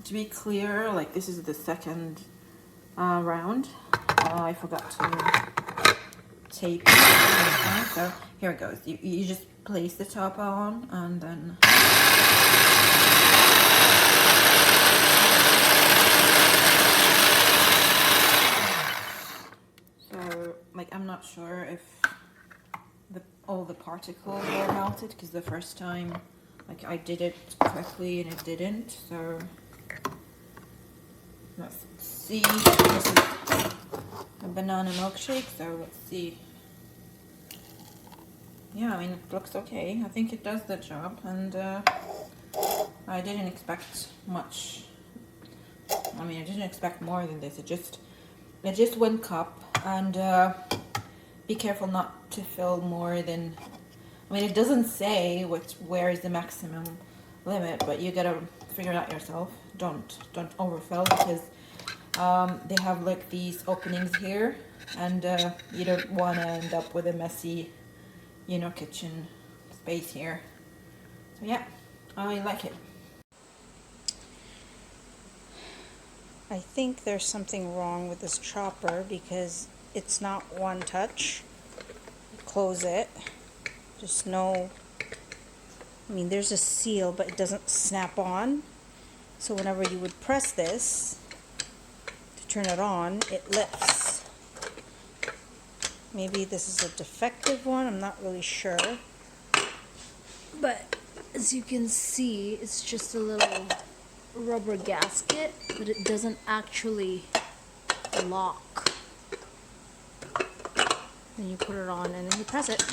to be clear, like this is the second round. I forgot to tape it. So here it goes. You just place the top on and then so like I'm not sure if all the particles were melted because the first time like I did it correctly and it didn't. So let's see. This is a banana milkshake, so let's see. Yeah, I mean, it looks okay. I think it does the job, and I didn't expect much. I mean, I didn't expect more than this. It just 1 cup, and be careful not to fill more than. I mean, it doesn't say where is the maximum limit, but you gotta figure it out yourself. Don't overfill because they have like these openings here, and you don't want to end up with a messy, you know, kitchen space here. So yeah, I like it. I think there's something wrong with this chopper because it's not one touch. Close it. There's no, I mean, there's a seal, but it doesn't snap on. So whenever you would press this to turn it on, it lifts. Maybe this is a defective one, I'm not really sure. But as you can see, it's just a little rubber gasket, but it doesn't actually lock. Then you put it on and then you press it.